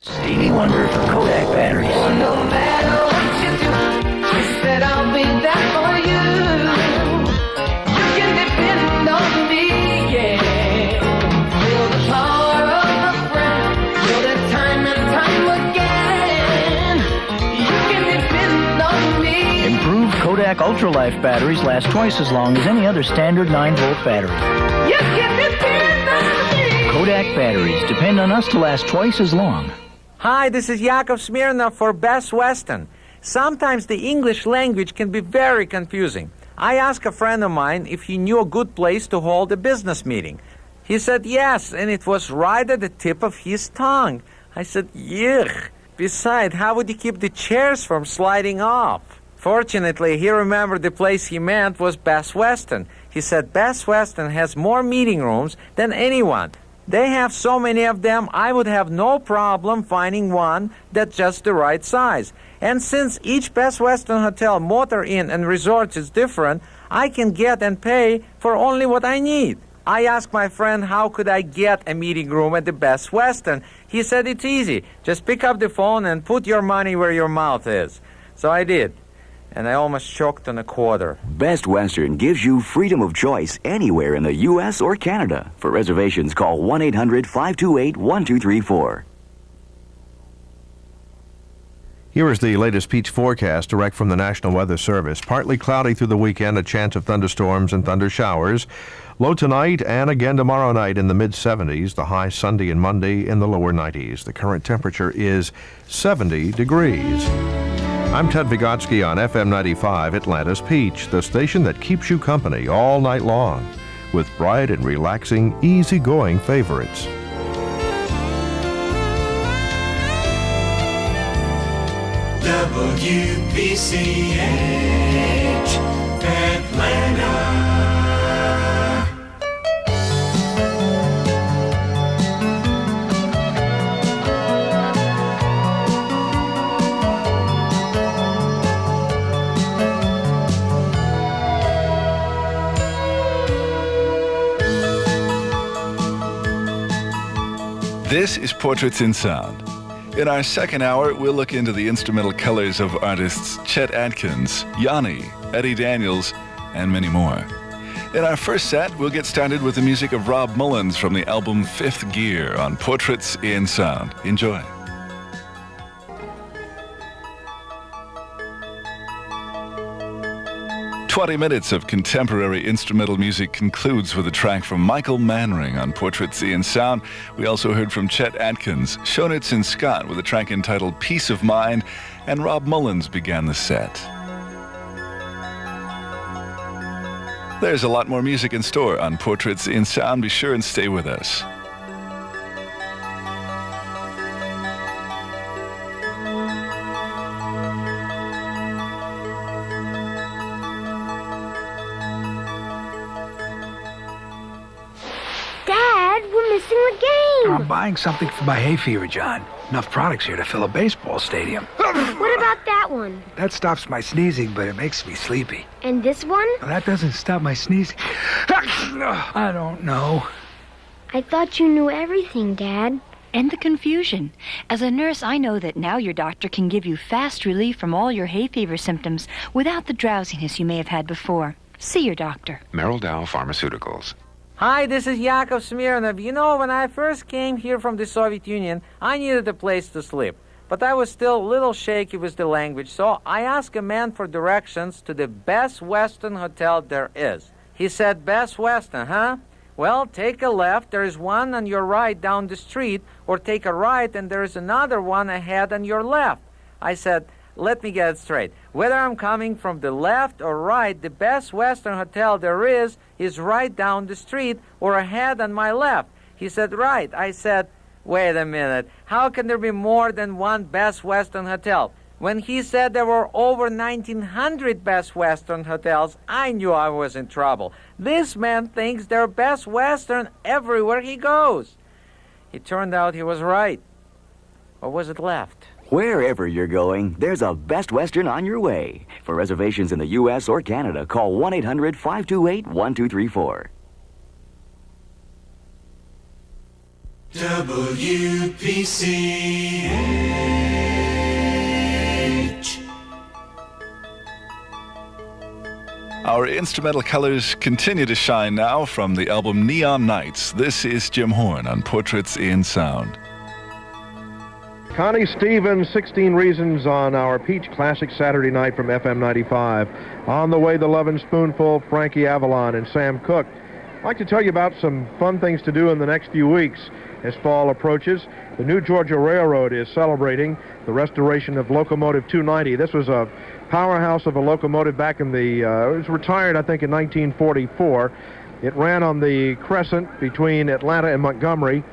Stevie Wonder for Kodak batteries. No matter what you do, I said I'll be there for you. You can depend on me, yeah. Feel the power of a friend. Feel the time and time again. You can depend on me. Improved Kodak Ultralife batteries last twice as long as any other standard 9-volt battery. You can depend on me. Kodak batteries depend on us to last twice as long. Hi, this is Yakov Smirnov for Best Western. Sometimes the English language can be very confusing. I asked a friend of mine if he knew a good place to hold a business meeting. He said yes, and it was right at the tip of his tongue. I said, yuck. Besides, how would he keep the chairs from sliding off? Fortunately, he remembered the place he meant was Best Western. He said Best Western has more meeting rooms than anyone. They have so many of them, I would have no problem finding one that's just the right size. And since each Best Western Hotel, Motor Inn, and Resorts is different, I can get and pay for only what I need. I asked my friend how could I get a meeting room at the Best Western. He said it's easy. Just pick up the phone and put your money where your mouth is. So I did. And I almost choked on a quarter. Best Western gives you freedom of choice anywhere in the U.S. or Canada. For reservations, call 1-800-528-1234. Here is the latest Pete's forecast direct from the National Weather Service. Partly cloudy through the weekend, a chance of thunderstorms and thunder showers. Low tonight and again tomorrow night in the mid-70s. The high Sunday and Monday in the lower 90s. The current temperature is 70 degrees. I'm Ted Vygotsky on FM 95 Atlanta's Peach, the station that keeps you company all night long with bright and relaxing, easygoing favorites. WPCH Atlanta. This is Portraits in Sound. In our second hour, we'll look into the instrumental colors of artists Chet Atkins, Yanni, Eddie Daniels, and many more. In our first set, we'll get started with the music of Rob Mullins from the album Fifth Gear on Portraits in Sound. Enjoy. "20 minutes of contemporary instrumental music concludes with a track from Michael Manring on Portraits in Sound. We also heard from Chet Atkins, Shonitz and Scott with a track entitled Peace of Mind, and Rob Mullins began the set. There's a lot more music in store on Portraits in Sound. Be sure and stay with us. I'm buying something for my hay fever, John. Enough products here to fill a baseball stadium. What about that one? That stops my sneezing, but it makes me sleepy. And this one? Well, that doesn't stop my sneezing. I don't know. I thought you knew everything, Dad. End the confusion. As a nurse, I know that now your doctor can give you fast relief from all your hay fever symptoms without the drowsiness you may have had before. See your doctor. Merrill Dow Pharmaceuticals. Hi, this is Yakov Smirnov. You know, when I first came here from the Soviet Union, I needed a place to sleep. But I was still a little shaky with the language, so I asked a man for directions to the best Western hotel there is. He said, Best Western, huh? Well, take a left, there is one on your right down the street, or take a right and there is another one ahead on your left. I said, let me get it straight. Whether I'm coming from the left or right, the best Western hotel there is right down the street or ahead on my left. He said, right. I said, wait a minute. How can there be more than one Best Western hotel? When he said there were over 1,900 Best Western hotels, I knew I was in trouble. This man thinks there are Best Western everywhere he goes. It turned out he was right. Or was it left? Wherever you're going, there's a Best Western on your way. For reservations in the U.S. or Canada, call 1-800-528-1234. WPCH Our instrumental colors continue to shine now from the album Neon Nights. This is Jim Horn on Portraits in Sound. Connie Stevens, 16 Reasons on our Peach Classic Saturday night from FM 95. On the way, the Lovin' Spoonful, Frankie Avalon and Sam Cooke. I'd like to tell you about some fun things to do in the next few weeks as fall approaches. The New Georgia Railroad is celebrating the restoration of Locomotive 290. This was a powerhouse of a locomotive back in the, it was retired, I think, in 1944. It ran on the Crescent between Atlanta and Montgomery,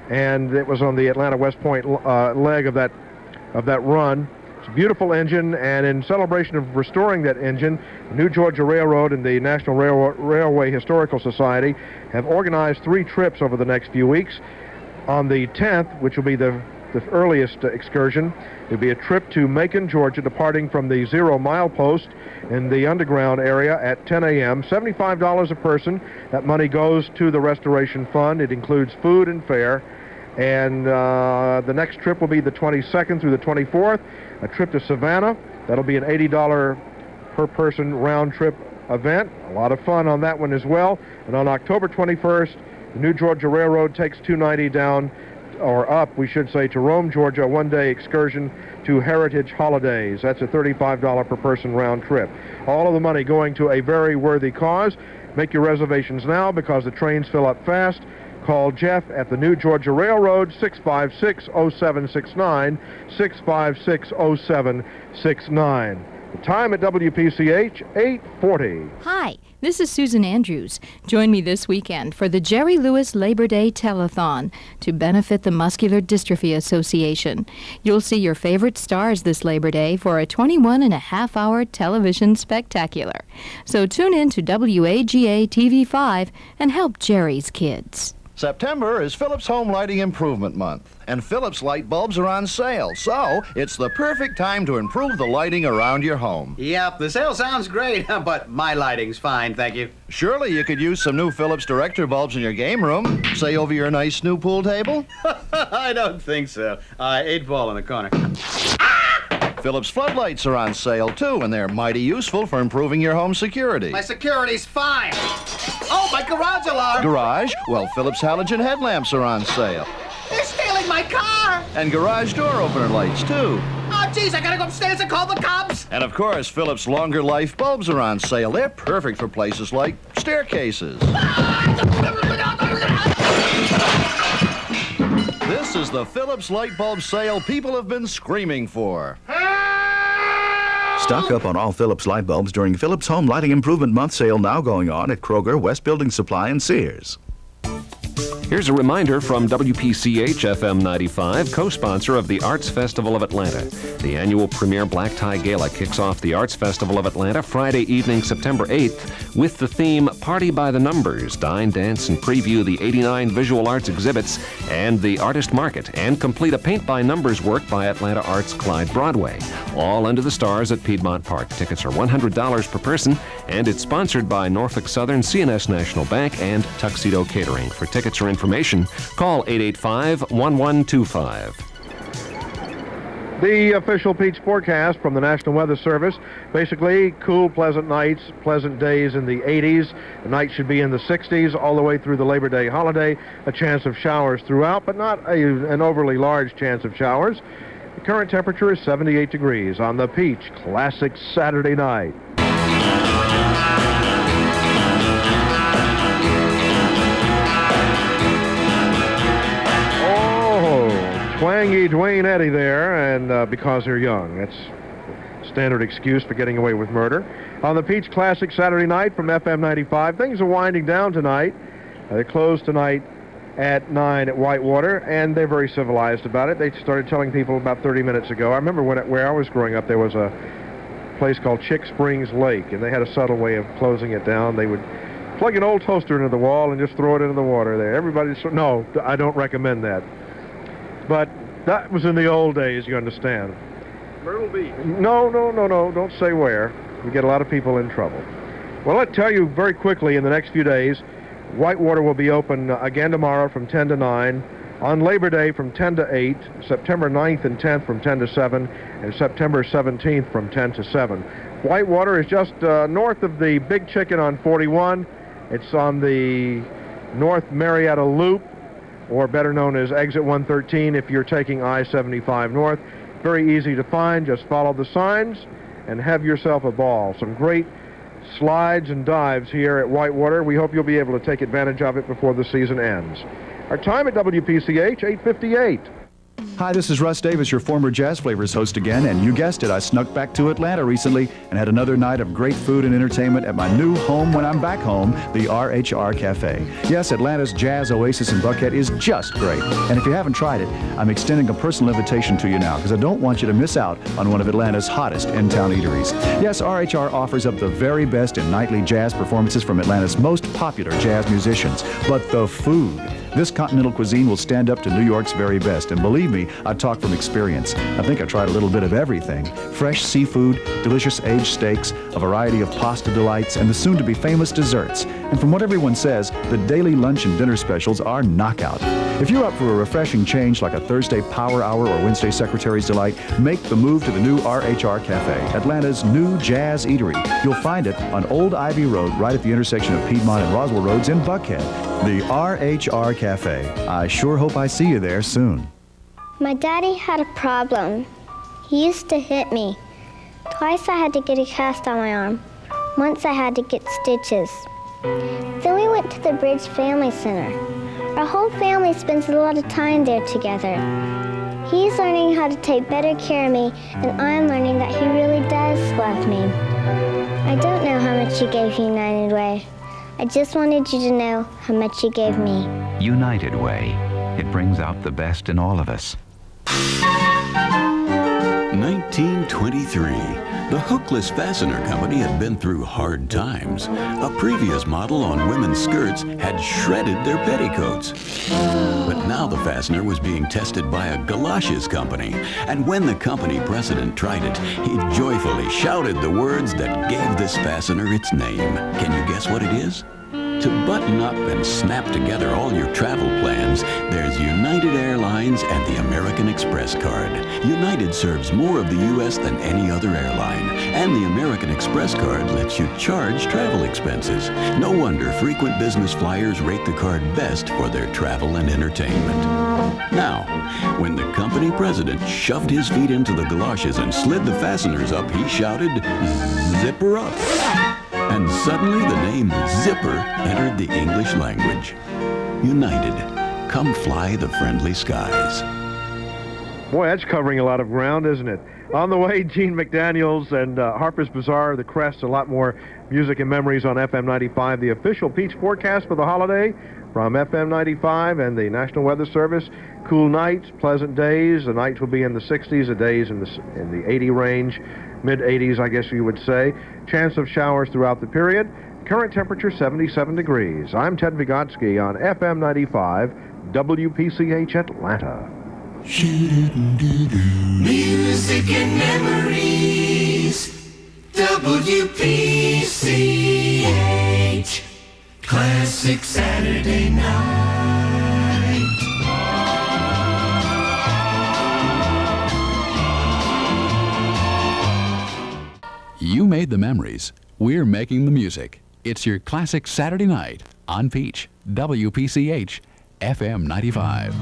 and it was on the Atlanta West Point leg of that run. It's a beautiful engine, and in celebration of restoring that engine, the New Georgia Railroad and the National Railway Historical Society have organized 3 trips over the next few weeks. On the 10th, which will be the earliest excursion, there'll be a trip to Macon, Georgia, departing from the 0 mile post in the underground area at 10 a.m. $75 a person. That money goes to the Restoration Fund. It includes food and fare. And the next trip will be the 22nd through the 24th, a trip to Savannah. That'll be an $80 per person round trip event. A lot of fun on that one as well. And on October 21st, the New Georgia Railroad takes 290 down, or up, we should say, to Rome, Georgia, a one-day excursion to Heritage Holidays. That's a $35 per person round trip. All of the money going to a very worthy cause. Make your reservations now because the trains fill up fast. Call Jeff at the New Georgia Railroad, 656-0769, 656-0769. The time at WPCH, 8:40. Hi, this is Susan Andrews. Join me this weekend for the Jerry Lewis Labor Day Telethon to benefit the Muscular Dystrophy Association. You'll see your favorite stars this Labor Day for a 21-and-a-half-hour television spectacular. So tune in to WAGA TV5 and help Jerry's kids. September is Philips Home Lighting Improvement Month, and Philips light bulbs are on sale, so it's the perfect time to improve the lighting around your home. Yep, the sale sounds great, but my lighting's fine, thank you. Surely you could use some new Philips director bulbs in your game room, say over your nice new pool table? I don't think so. 8-ball in the corner. Philips floodlights are on sale, too, and they're mighty useful for improving your home security. My security's fine. Oh, my garage alarm. Garage? Well, Philips halogen headlamps are on sale. They're stealing my car. And garage door opener lights, too. Oh, geez, I gotta go upstairs and call the cops. And, of course, Philips longer life bulbs are on sale. They're perfect for places like staircases. This is the Philips light bulb sale people have been screaming for. Stock up on all Philips light bulbs during Philips Home Lighting Improvement Month sale now going on at Kroger, West Building Supply, and Sears. Here's a reminder from WPCH FM 95, co-sponsor of the Arts Festival of Atlanta. The annual premier Black Tie Gala kicks off the Arts Festival of Atlanta Friday evening, September 8th, with the theme Party by the Numbers. Dine, dance, and preview the 89 visual arts exhibits and the artist market, and complete a paint-by-numbers work by Atlanta Arts Clyde Broadway. All under the stars at Piedmont Park. Tickets are $100 per person, and it's sponsored by Norfolk Southern, CNS National Bank, and Tuxedo Catering. For tickets or information, call 885-1125. The official Peach forecast from the National Weather Service. Basically, cool, pleasant nights, pleasant days in the 80s. The night should be in the 60s all the way through the Labor Day holiday. A chance of showers throughout, but not an overly large chance of showers. The current temperature is 78 degrees on the Peach Classic Saturday night. Twangy Dwayne Eddy there, and because they're young. That's standard excuse for getting away with murder. On the Peach Classic Saturday night from FM 95, things are winding down tonight. They close tonight at 9 at Whitewater, and they're very civilized about it. They started telling people about 30 minutes ago. I remember where I was growing up, there was a place called Chick Springs Lake, and they had a subtle way of closing it down. They would plug an old toaster into the wall and just throw it into the water there. No, I don't recommend that. But that was in the old days, you understand. Myrtle Beach. No, don't say where. We get a lot of people in trouble. Well, I'll tell you very quickly in the next few days, Whitewater will be open again tomorrow from 10 to 9. On Labor Day from 10 to 8, September 9th and 10th from 10 to 7, and September 17th from 10 to 7. Whitewater is just north of the Big Chicken on 41. It's on the North Marietta Loop, or better known as Exit 113 if you're taking I-75 north. Very easy to find. Just follow the signs and have yourself a ball. Some great slides and dives here at Whitewater. We hope you'll be able to take advantage of it before the season ends. Our time at WPCH, 8:58. Hi, this is Russ Davis, your former Jazz Flavors host again, and you guessed it, I snuck back to Atlanta recently and had another night of great food and entertainment at my new home when I'm back home, the RHR Cafe. Yes, Atlanta's jazz oasis in Buckhead is just great, and if you haven't tried it, I'm extending a personal invitation to you now because I don't want you to miss out on one of Atlanta's hottest in-town eateries. Yes, RHR offers up the very best in nightly jazz performances from Atlanta's most popular jazz musicians, but the food. This continental cuisine will stand up to New York's very best, and believe me, I talk from experience. I think I tried a little bit of everything. Fresh seafood, delicious aged steaks, a variety of pasta delights, and the soon-to-be famous desserts. And from what everyone says, the daily lunch and dinner specials are knockout. If you're up for a refreshing change like a Thursday Power Hour or Wednesday Secretary's Delight, make the move to the new RHR Cafe, Atlanta's new jazz eatery. You'll find it on Old Ivy Road, right at the intersection of Piedmont and Roswell Roads in Buckhead. The RHR Cafe. I sure hope I see you there soon. My daddy had a problem. He used to hit me. Twice I had to get a cast on my arm. Once I had to get stitches. Then we went to the Bridge Family Center. Our whole family spends a lot of time there together. He's learning how to take better care of me, and I'm learning that he really does love me. I don't know how much he gave United Way. I just wanted you to know how much he gave me. United Way. It brings out the best in all of us. 1923. The Hookless Fastener Company had been through hard times. A previous model on women's skirts had shredded their petticoats. But now the fastener was being tested by a galoshes company. And when the company president tried it, he joyfully shouted the words that gave this fastener its name. Can you guess what it is? To button up and snap together all your travel plans, there's United Airlines and the American Express card. United serves more of the U.S. than any other airline, and the American Express card lets you charge travel expenses. No wonder frequent business flyers rate the card best for their travel and entertainment. Now, when the company president shoved his feet into the galoshes and slid the fasteners up, he shouted, "Zipper up!" And suddenly the name Zipper entered the English language. United, come fly the friendly skies. Boy, that's covering a lot of ground, isn't it? On the way, Gene McDaniels and Harper's Bazaar, The Crest, a lot more music and memories on FM 95. The official Peach forecast for the holiday from FM 95 and the National Weather Service. Cool nights, pleasant days. The nights will be in the 60s, the days in the 80 range. Mid-80s, I guess you would say. Chance of showers throughout the period. Current temperature 77 degrees. I'm Ted Vygotsky on FM 95, WPCH Atlanta. Music and memories. WPCH. Classic Saturday night. You made the memories. We're making the music. It's your classic Saturday night on Peach, WPCH, FM 95.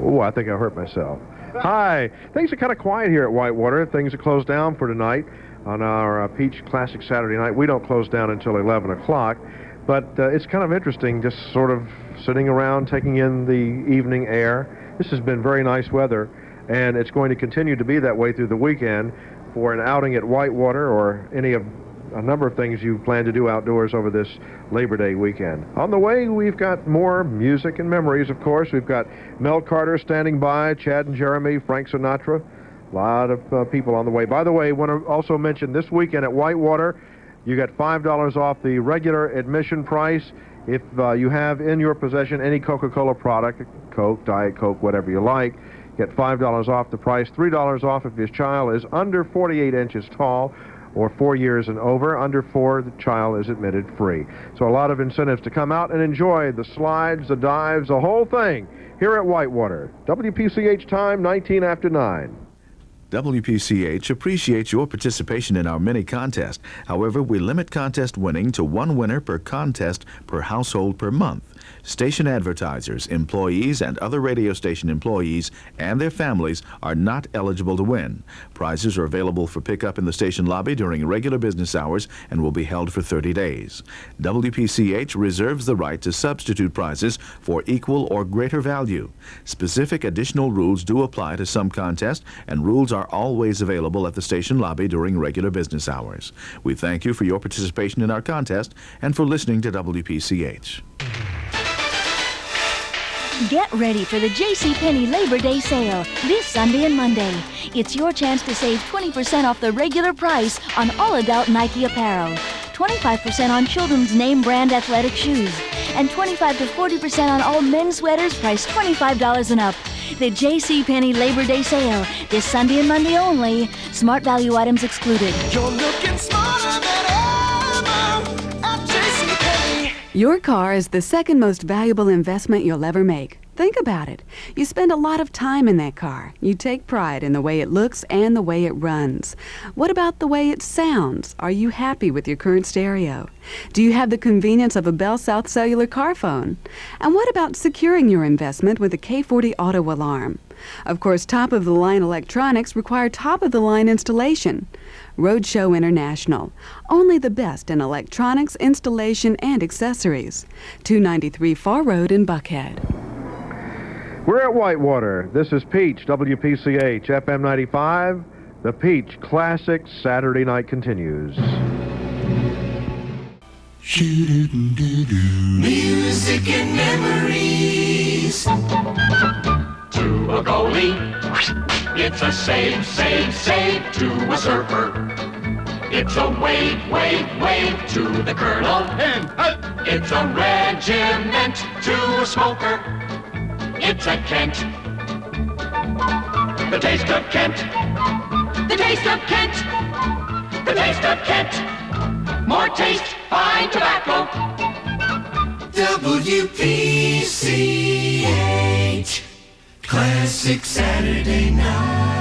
Oh, I think I hurt myself. Hi. Things are kind of quiet here at Whitewater. Things are closed down for tonight on our Peach Classic Saturday night. We don't close down until 11 o'clock. But it's kind of interesting just sort of sitting around, taking in the evening air. This has been very nice weather, and it's going to continue to be that way through the weekend for an outing at Whitewater or a number of things you plan to do outdoors over this Labor Day weekend. On the way, we've got more music and memories, of course. We've got Mel Carter standing by, Chad and Jeremy, Frank Sinatra, a lot of people on the way. By the way, I want to also mention this weekend at Whitewater, you get $5 off the regular admission price if you have in your possession any Coca-Cola product, Coke, Diet Coke, whatever you like. Get $5 off the price, $3 off if your child is under 48 inches tall or 4 years and over. Under 4, the child is admitted free. So a lot of incentives to come out and enjoy the slides, the dives, the whole thing here at Whitewater. WPCH time, 19 after 9. WPCH appreciates your participation in our mini contest. However, we limit contest winning to 1 winner per contest per household per month. Station advertisers, employees, and other radio station employees and their families are not eligible to win. Prizes are available for pickup in the station lobby during regular business hours and will be held for 30 days. WPCH reserves the right to substitute prizes for equal or greater value. Specific additional rules do apply to some contests, and rules are always available at the station lobby during regular business hours. We thank you for your participation in our contest and for listening to WPCH. Get ready for the JCPenney Labor Day sale this Sunday and Monday. It's your chance to save 20% off the regular price on all adult Nike apparel, 25% on children's name brand athletic shoes, and 25 to 40% on all men's sweaters priced $25 and up. The JCPenney Labor Day sale this Sunday and Monday only. Smart value items excluded. You're looking smarter than ever at JCPenney. Your car is the second most valuable investment you'll ever make. Think about it. You spend a lot of time in that car. You take pride in the way it looks and the way it runs. What about the way it sounds? Are you happy with your current stereo? Do you have the convenience of a Bell South cellular car phone? And what about securing your investment with a K40 auto alarm? Of course, top-of-the-line electronics require top-of-the-line installation. Roadshow International. Only the best in electronics, installation, and accessories. 293 Far Road in Buckhead. We're at Whitewater. This is Peach, WPCH, FM 95. The Peach Classic Saturday Night continues. Music and memories. To a goalie, it's a save, save, save. To a surfer, it's a wave, wave, wave. To the colonel, it's a regiment. To a smoker, it's a Kent. The taste of Kent. The taste of Kent. The taste of Kent. More taste, fine tobacco. WPCH Classic Saturday Night.